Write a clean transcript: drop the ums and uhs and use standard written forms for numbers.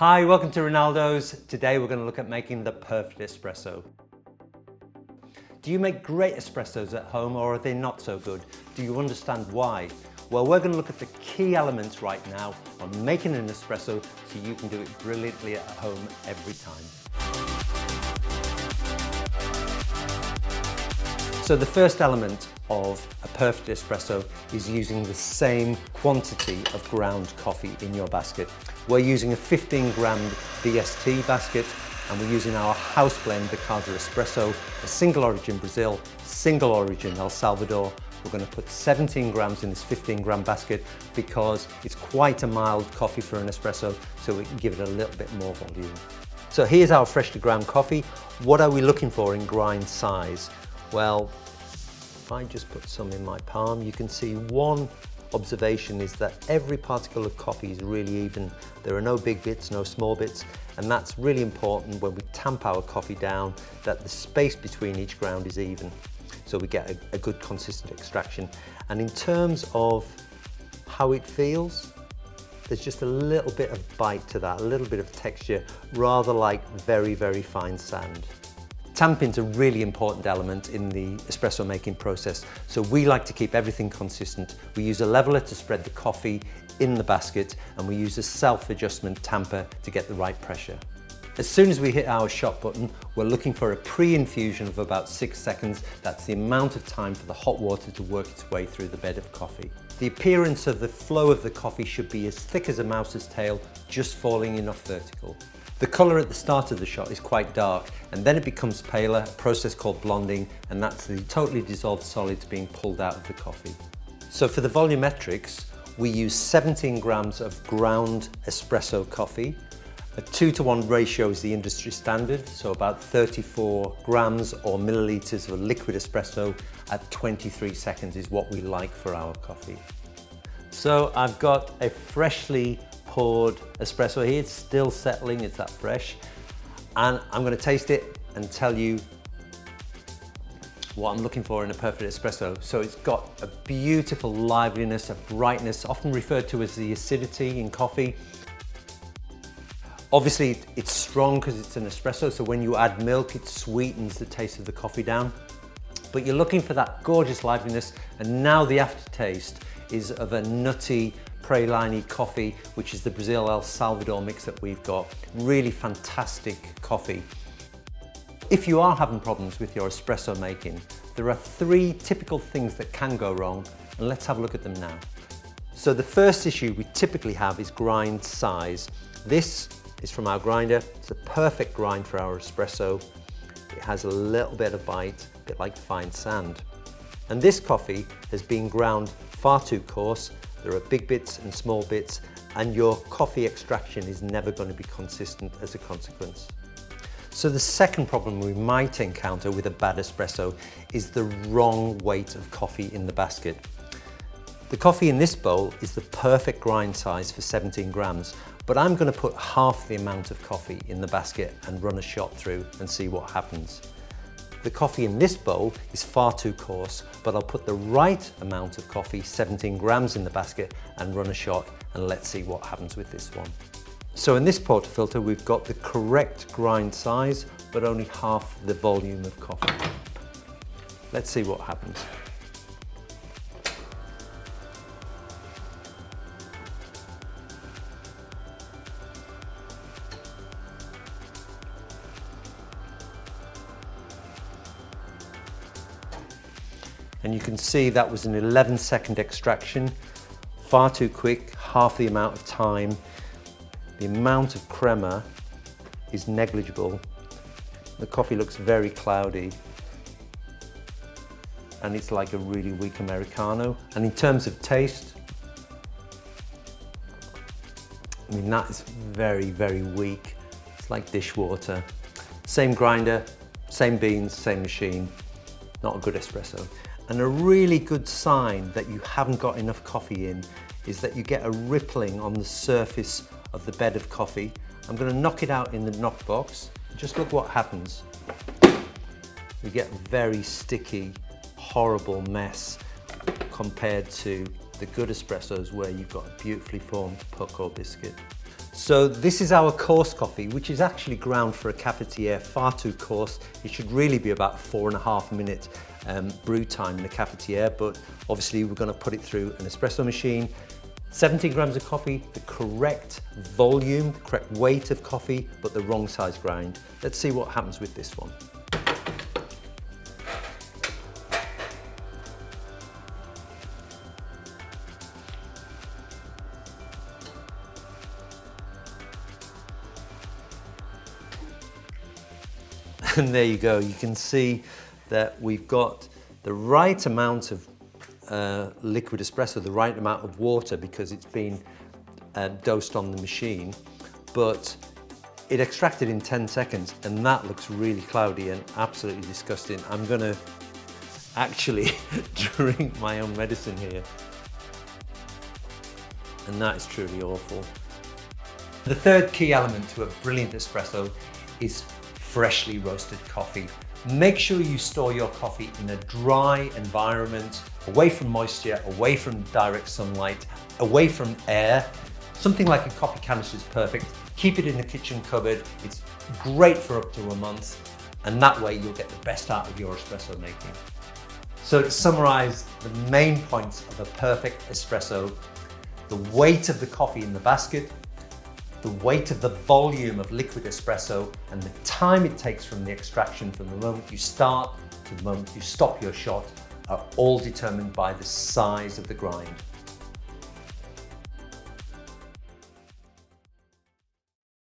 Hi, welcome to Rinaldo's. Today we're going to look at making the perfect espresso. Do you make great espressos at home, or are they not so good? Do you understand why? Well, we're going to look at the key elements right now on making an espresso so you can do it brilliantly at home every time. So the first element of a perfect espresso is using the same quantity of ground coffee in your basket. We're using a 15-gram BST basket, and we're using our house blend, the Casa Espresso, a single origin Brazil, single origin El Salvador. We're going to put 17 grams in this 15-gram basket because it's quite a mild coffee for an espresso, so we can give it a little bit more volume. So here's our freshly ground coffee. What are we looking for in grind size? Well, if I just put some in my palm, you can see one observation is that every particle of coffee is really even. There are no big bits, no small bits, and that's really important when we tamp our coffee down, that the space between each ground is even, so we get a good consistent extraction. And in terms of how it feels, there's just a little bit of bite to that, a little bit of texture, rather like very, very fine sand. Tamping's a really important element in the espresso making process, so we like to keep everything consistent. We use a leveler to spread the coffee in the basket, and we use a self-adjustment tamper to get the right pressure. As soon as we hit our shot button, we're looking for a pre-infusion of about 6 seconds. That's the amount of time for the hot water to work its way through the bed of coffee. The appearance of the flow of the coffee should be as thick as a mouse's tail, just falling enough vertical. The colour at the start of the shot is quite dark, and then it becomes paler, a process called blonding, and that's the totally dissolved solids being pulled out of the coffee. So for the volumetrics, we use 17 grams of ground espresso coffee. A 2-to-1 ratio is the industry standard, so about 34 grams or millilitres of liquid espresso at 23 seconds is what we like for our coffee. So I've got a freshly poured espresso here. It's still settling, it's that fresh. And I'm going to taste it and tell you what I'm looking for in a perfect espresso. So it's got a beautiful liveliness, a brightness, often referred to as the acidity in coffee. Obviously it's strong because it's an espresso, so when you add milk it sweetens the taste of the coffee down. But you're looking for that gorgeous liveliness, and now the aftertaste is of a nutty, praline coffee, which is the Brazil El Salvador mix that we've got. Really fantastic coffee. If you are having problems with your espresso making, there are 3 typical things that can go wrong, and let's have a look at them now. So the first issue we typically have is grind size. This is from our grinder. It's a perfect grind for our espresso. It has a little bit of bite, a bit like fine sand. And this coffee has been ground far too coarse. There are big bits and small bits, and your coffee extraction is never going to be consistent as a consequence. So the second problem we might encounter with a bad espresso is the wrong weight of coffee in the basket. The coffee in this bowl is the perfect grind size for 17 grams, but I'm going to put half the amount of coffee in the basket and run a shot through and see what happens. The coffee in this bowl is far too coarse, but I'll put the right amount of coffee, 17 grams, in the basket and run a shot, and let's see what happens with this one. So in this portafilter we've got the correct grind size, but only half the volume of coffee. Let's see what happens. And you can see that was an 11-second extraction, far too quick, half the amount of time. The amount of crema is negligible. The coffee looks very cloudy, and it's like a really weak Americano. And in terms of taste, I mean, that is very, very weak. It's like dishwater. Same grinder, same beans, same machine. Not a good espresso. And a really good sign that you haven't got enough coffee in is that you get a rippling on the surface of the bed of coffee. I'm going to knock it out in the knock box. Just look what happens. We get a very sticky, horrible mess compared to the good espressos where you've got a beautifully formed puck or biscuit. So this is our coarse coffee, which is actually ground for a cafetiere far too coarse. It should really be about 4.5 minute brew time in a cafetiere, but obviously we're going to put it through an espresso machine. 17 grams of coffee, the correct volume, the correct weight of coffee, but the wrong size grind. Let's see what happens with this one. And there you go, you can see that we've got the right amount of liquid espresso, the right amount of water, because it's been dosed on the machine, but it extracted in 10 seconds and that looks really cloudy and absolutely disgusting. I'm gonna actually drink my own medicine here. And that is truly awful. The third key element to a brilliant espresso is freshly roasted coffee. Make sure you store your coffee in a dry environment, away from moisture, away from direct sunlight, away from air. Something like a coffee canister is perfect. Keep it in the kitchen cupboard. It's great for up to a month, and that way you'll get the best out of your espresso making. So to summarize the main points of a perfect espresso: the weight of the coffee in the basket, the weight of the volume of liquid espresso, and the time it takes from the extraction from the moment you start to the moment you stop your shot are all determined by the size of the grind.